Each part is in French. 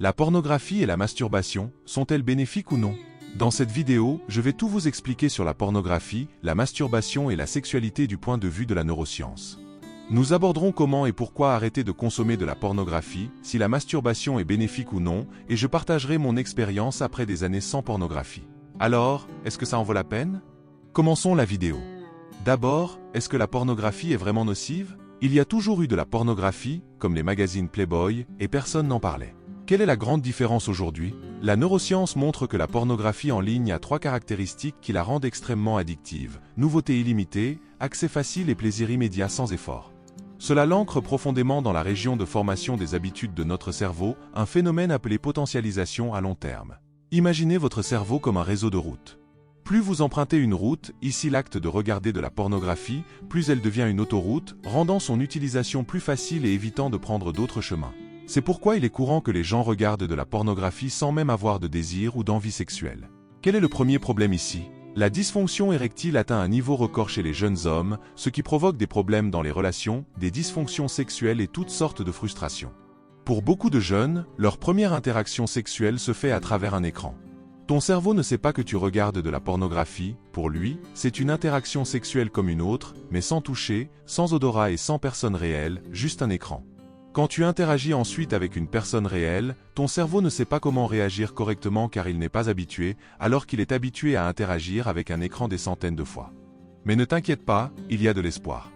La pornographie et la masturbation, sont-elles bénéfiques ou non? Dans cette vidéo, je vais tout vous expliquer sur la pornographie, la masturbation et la sexualité du point de vue de la neuroscience. Nous aborderons comment et pourquoi arrêter de consommer de la pornographie, si la masturbation est bénéfique ou non, et je partagerai mon expérience après des années sans pornographie. Alors, est-ce que ça en vaut la peine? Commençons la vidéo. D'abord, est-ce que la pornographie est vraiment nocive? Il y a toujours eu de la pornographie, comme les magazines Playboy, et personne n'en parlait. Quelle est la grande différence aujourd'hui? La neuroscience montre que la pornographie en ligne a 3 caractéristiques qui la rendent extrêmement addictive: nouveauté illimitée, accès facile et plaisir immédiat sans effort. Cela l'ancre profondément dans la région de formation des habitudes de notre cerveau, un phénomène appelé potentialisation à long terme. Imaginez votre cerveau comme un réseau de routes. Plus vous empruntez une route, ici l'acte de regarder de la pornographie, plus elle devient une autoroute, rendant son utilisation plus facile et évitant de prendre d'autres chemins. C'est pourquoi il est courant que les gens regardent de la pornographie sans même avoir de désir ou d'envie sexuelle. Quel est le premier problème ici? La dysfonction érectile atteint un niveau record chez les jeunes hommes, ce qui provoque des problèmes dans les relations, des dysfonctions sexuelles et toutes sortes de frustrations. Pour beaucoup de jeunes, leur première interaction sexuelle se fait à travers un écran. Ton cerveau ne sait pas que tu regardes de la pornographie, pour lui, c'est une interaction sexuelle comme une autre, mais sans toucher, sans odorat et sans personne réelle, juste un écran. Quand tu interagis ensuite avec une personne réelle, ton cerveau ne sait pas comment réagir correctement car il n'est pas habitué, alors qu'il est habitué à interagir avec un écran des centaines de fois. Mais ne t'inquiète pas, il y a de l'espoir.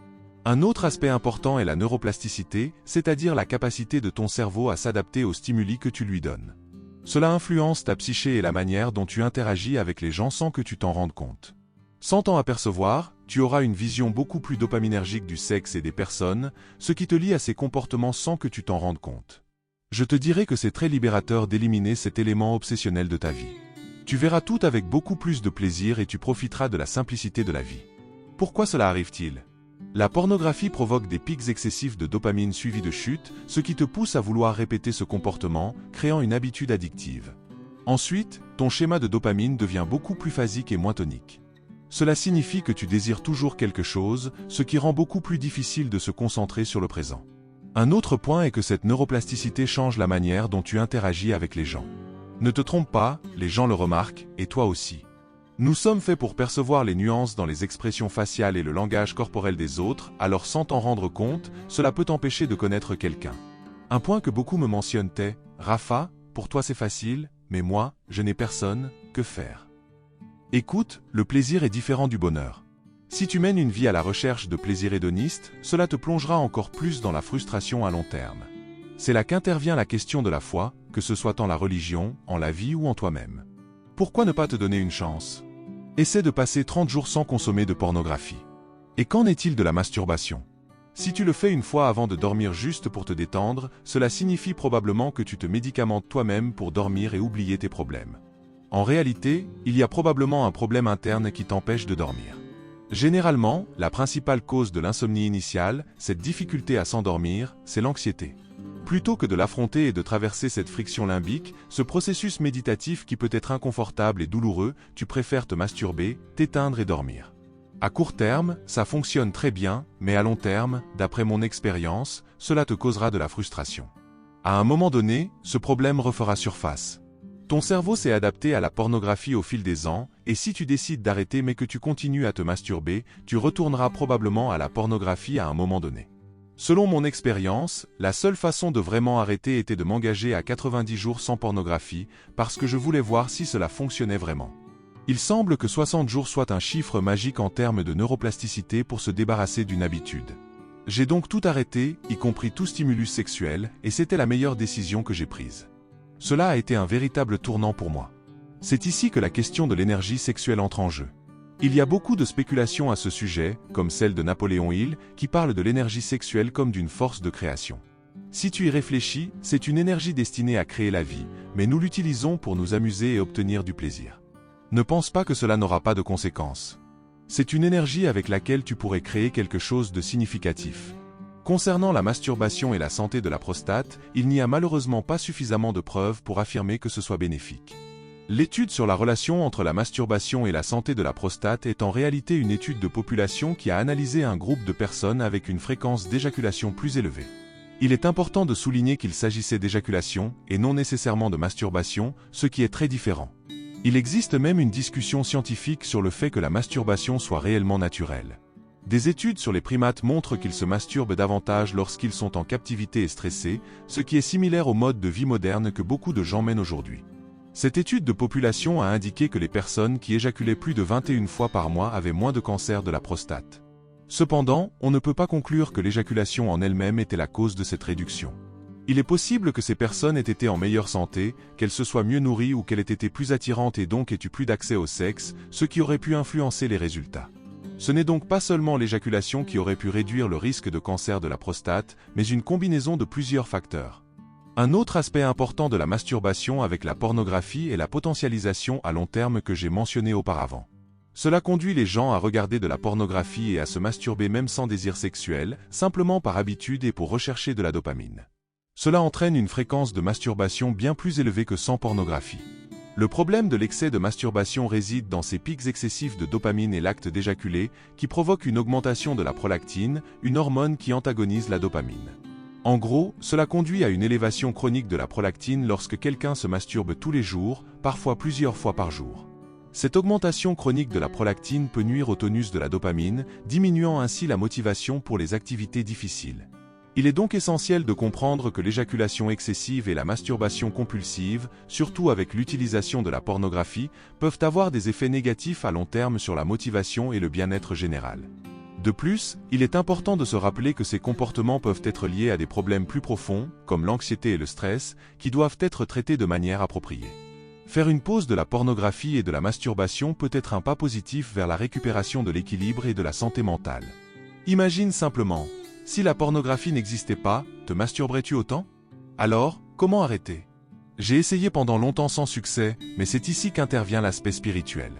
Un autre aspect important est la neuroplasticité, c'est-à-dire la capacité de ton cerveau à s'adapter aux stimuli que tu lui donnes. Cela influence ta psyché et la manière dont tu interagis avec les gens sans que tu t'en rendes compte. Sans t'en apercevoir, tu auras une vision beaucoup plus dopaminergique du sexe et des personnes, ce qui te lie à ces comportements sans que tu t'en rendes compte. Je te dirai que c'est très libérateur d'éliminer cet élément obsessionnel de ta vie. Tu verras tout avec beaucoup plus de plaisir et tu profiteras de la simplicité de la vie. Pourquoi cela arrive-t-il? La pornographie provoque des pics excessifs de dopamine suivis de chutes, ce qui te pousse à vouloir répéter ce comportement, créant une habitude addictive. Ensuite, ton schéma de dopamine devient beaucoup plus phasique et moins tonique. Cela signifie que tu désires toujours quelque chose, ce qui rend beaucoup plus difficile de se concentrer sur le présent. Un autre point est que cette neuroplasticité change la manière dont tu interagis avec les gens. Ne te trompe pas, les gens le remarquent, et toi aussi. Nous sommes faits pour percevoir les nuances dans les expressions faciales et le langage corporel des autres, alors sans t'en rendre compte, cela peut t'empêcher de connaître quelqu'un. Un point que beaucoup me mentionnent est « Rafa, pour toi c'est facile, mais moi, je n'ai personne, que faire ?» Écoute, le plaisir est différent du bonheur. Si tu mènes une vie à la recherche de plaisir hédoniste, cela te plongera encore plus dans la frustration à long terme. C'est là qu'intervient la question de la foi, que ce soit en la religion, en la vie ou en toi-même. Pourquoi ne pas te donner une chance? Essaie de passer 30 jours sans consommer de pornographie. Et qu'en est-il de la masturbation? Si tu le fais une fois avant de dormir juste pour te détendre, cela signifie probablement que tu te médicamentes toi-même pour dormir et oublier tes problèmes. En réalité, il y a probablement un problème interne qui t'empêche de dormir. Généralement, la principale cause de l'insomnie initiale, cette difficulté à s'endormir, c'est l'anxiété. Plutôt que de l'affronter et de traverser cette friction limbique, ce processus méditatif qui peut être inconfortable et douloureux, tu préfères te masturber, t'éteindre et dormir. À court terme, ça fonctionne très bien, mais à long terme, d'après mon expérience, cela te causera de la frustration. À un moment donné, ce problème refera surface. Ton cerveau s'est adapté à la pornographie au fil des ans, et si tu décides d'arrêter mais que tu continues à te masturber, tu retourneras probablement à la pornographie à un moment donné. Selon mon expérience, la seule façon de vraiment arrêter était de m'engager à 90 jours sans pornographie, parce que je voulais voir si cela fonctionnait vraiment. Il semble que 60 jours soit un chiffre magique en termes de neuroplasticité pour se débarrasser d'une habitude. J'ai donc tout arrêté, y compris tout stimulus sexuel, et c'était la meilleure décision que j'ai prise. Cela a été un véritable tournant pour moi. C'est ici que la question de l'énergie sexuelle entre en jeu. Il y a beaucoup de spéculations à ce sujet, comme celle de Napoléon Hill, qui parle de l'énergie sexuelle comme d'une force de création. Si tu y réfléchis, c'est une énergie destinée à créer la vie, mais nous l'utilisons pour nous amuser et obtenir du plaisir. Ne pense pas que cela n'aura pas de conséquences. C'est une énergie avec laquelle tu pourrais créer quelque chose de significatif. Concernant la masturbation et la santé de la prostate, il n'y a malheureusement pas suffisamment de preuves pour affirmer que ce soit bénéfique. L'étude sur la relation entre la masturbation et la santé de la prostate est en réalité une étude de population qui a analysé un groupe de personnes avec une fréquence d'éjaculation plus élevée. Il est important de souligner qu'il s'agissait d'éjaculation et non nécessairement de masturbation, ce qui est très différent. Il existe même une discussion scientifique sur le fait que la masturbation soit réellement naturelle. Des études sur les primates montrent qu'ils se masturbent davantage lorsqu'ils sont en captivité et stressés, ce qui est similaire au mode de vie moderne que beaucoup de gens mènent aujourd'hui. Cette étude de population a indiqué que les personnes qui éjaculaient plus de 21 fois par mois avaient moins de cancer de la prostate. Cependant, on ne peut pas conclure que l'éjaculation en elle-même était la cause de cette réduction. Il est possible que ces personnes aient été en meilleure santé, qu'elles se soient mieux nourries ou qu'elles aient été plus attirantes et donc aient eu plus d'accès au sexe, ce qui aurait pu influencer les résultats. Ce n'est donc pas seulement l'éjaculation qui aurait pu réduire le risque de cancer de la prostate, mais une combinaison de plusieurs facteurs. Un autre aspect important de la masturbation avec la pornographie est la potentialisation à long terme que j'ai mentionné auparavant. Cela conduit les gens à regarder de la pornographie et à se masturber même sans désir sexuel, simplement par habitude et pour rechercher de la dopamine. Cela entraîne une fréquence de masturbation bien plus élevée que sans pornographie. Le problème de l'excès de masturbation réside dans ces pics excessifs de dopamine et l'acte d'éjaculer, qui provoquent une augmentation de la prolactine, une hormone qui antagonise la dopamine. En gros, cela conduit à une élévation chronique de la prolactine lorsque quelqu'un se masturbe tous les jours, parfois plusieurs fois par jour. Cette augmentation chronique de la prolactine peut nuire au tonus de la dopamine, diminuant ainsi la motivation pour les activités difficiles. Il est donc essentiel de comprendre que l'éjaculation excessive et la masturbation compulsive, surtout avec l'utilisation de la pornographie, peuvent avoir des effets négatifs à long terme sur la motivation et le bien-être général. De plus, il est important de se rappeler que ces comportements peuvent être liés à des problèmes plus profonds, comme l'anxiété et le stress, qui doivent être traités de manière appropriée. Faire une pause de la pornographie et de la masturbation peut être un pas positif vers la récupération de l'équilibre et de la santé mentale. Imagine simplement, si la pornographie n'existait pas, te masturberais-tu autant? Alors, comment arrêter? J'ai essayé pendant longtemps sans succès, mais c'est ici qu'intervient l'aspect spirituel.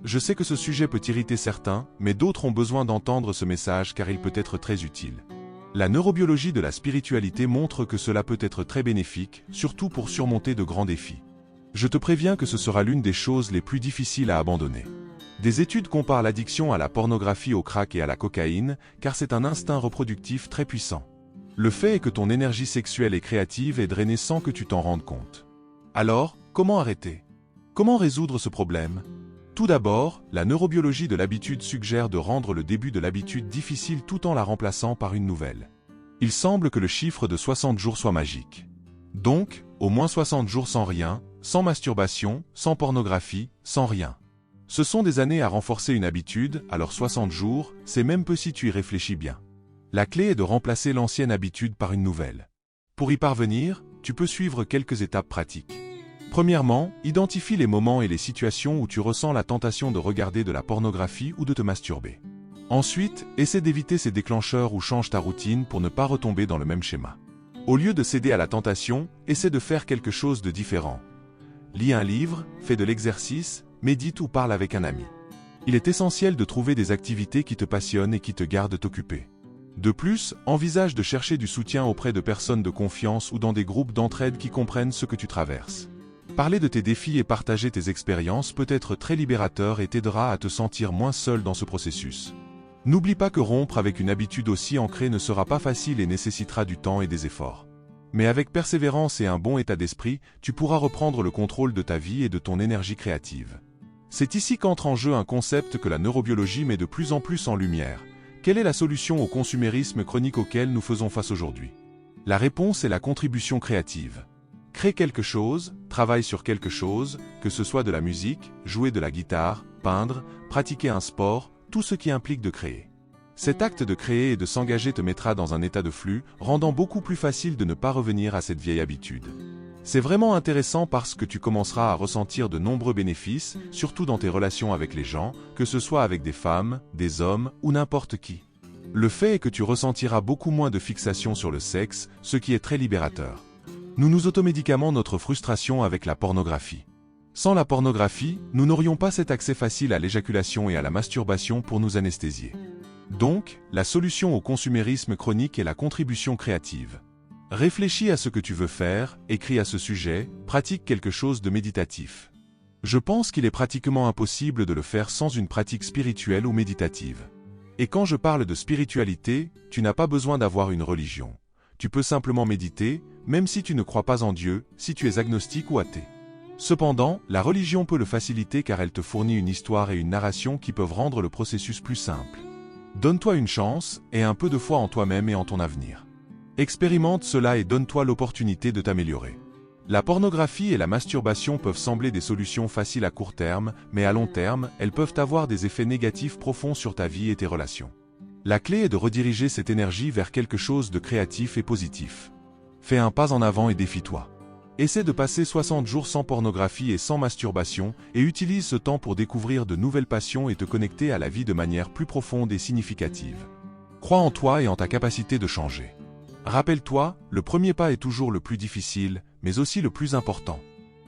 Je sais que ce sujet peut irriter certains, mais d'autres ont besoin d'entendre ce message car il peut être très utile. La neurobiologie de la spiritualité montre que cela peut être très bénéfique, surtout pour surmonter de grands défis. Je te préviens que ce sera l'une des choses les plus difficiles à abandonner. Des études comparent l'addiction à la pornographie au crack et à la cocaïne, car c'est un instinct reproductif très puissant. Le fait est que ton énergie sexuelle et créative est drainée sans que tu t'en rendes compte. Alors, comment arrêter? Comment résoudre ce problème? Tout d'abord, la neurobiologie de l'habitude suggère de rendre le début de l'habitude difficile tout en la remplaçant par une nouvelle. Il semble que le chiffre de 60 jours soit magique. Donc, au moins 60 jours sans rien, sans masturbation, sans pornographie, sans rien. Ce sont des années à renforcer une habitude, alors 60 jours, c'est même peu si tu y réfléchis bien. La clé est de remplacer l'ancienne habitude par une nouvelle. Pour y parvenir, tu peux suivre quelques étapes pratiques. Premièrement, identifie les moments et les situations où tu ressens la tentation de regarder de la pornographie ou de te masturber. Ensuite, essaie d'éviter ces déclencheurs ou change ta routine pour ne pas retomber dans le même schéma. Au lieu de céder à la tentation, essaie de faire quelque chose de différent. Lis un livre, fais de l'exercice, médite ou parle avec un ami. Il est essentiel de trouver des activités qui te passionnent et qui te gardent occupé. De plus, envisage de chercher du soutien auprès de personnes de confiance ou dans des groupes d'entraide qui comprennent ce que tu traverses. Parler de tes défis et partager tes expériences peut être très libérateur et t'aidera à te sentir moins seul dans ce processus. N'oublie pas que rompre avec une habitude aussi ancrée ne sera pas facile et nécessitera du temps et des efforts. Mais avec persévérance et un bon état d'esprit, tu pourras reprendre le contrôle de ta vie et de ton énergie créative. C'est ici qu'entre en jeu un concept que la neurobiologie met de plus en plus en lumière. Quelle est la solution au consumérisme chronique auquel nous faisons face aujourd'hui? La réponse est la contribution créative. Crée quelque chose, travaille sur quelque chose, que ce soit de la musique, jouer de la guitare, peindre, pratiquer un sport, tout ce qui implique de créer. Cet acte de créer et de s'engager te mettra dans un état de flux, rendant beaucoup plus facile de ne pas revenir à cette vieille habitude. C'est vraiment intéressant parce que tu commenceras à ressentir de nombreux bénéfices, surtout dans tes relations avec les gens, que ce soit avec des femmes, des hommes ou n'importe qui. Le fait est que tu ressentiras beaucoup moins de fixation sur le sexe, ce qui est très libérateur. Nous nous automédicamons notre frustration avec la pornographie. Sans la pornographie, nous n'aurions pas cet accès facile à l'éjaculation et à la masturbation pour nous anesthésier. Donc, la solution au consumérisme chronique est la contribution créative. Réfléchis à ce que tu veux faire, écris à ce sujet, pratique quelque chose de méditatif. Je pense qu'il est pratiquement impossible de le faire sans une pratique spirituelle ou méditative. Et quand je parle de spiritualité, tu n'as pas besoin d'avoir une religion. Tu peux simplement méditer, même si tu ne crois pas en Dieu, si tu es agnostique ou athée. Cependant, la religion peut le faciliter car elle te fournit une histoire et une narration qui peuvent rendre le processus plus simple. Donne-toi une chance, et un peu de foi en toi-même et en ton avenir. Expérimente cela et donne-toi l'opportunité de t'améliorer. La pornographie et la masturbation peuvent sembler des solutions faciles à court terme, mais à long terme, elles peuvent avoir des effets négatifs profonds sur ta vie et tes relations. La clé est de rediriger cette énergie vers quelque chose de créatif et positif. Fais un pas en avant et défie-toi. Essaie de passer 60 jours sans pornographie et sans masturbation, et utilise ce temps pour découvrir de nouvelles passions et te connecter à la vie de manière plus profonde et significative. Crois en toi et en ta capacité de changer. Rappelle-toi, le premier pas est toujours le plus difficile, mais aussi le plus important.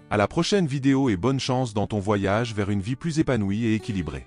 À la prochaine vidéo et bonne chance dans ton voyage vers une vie plus épanouie et équilibrée.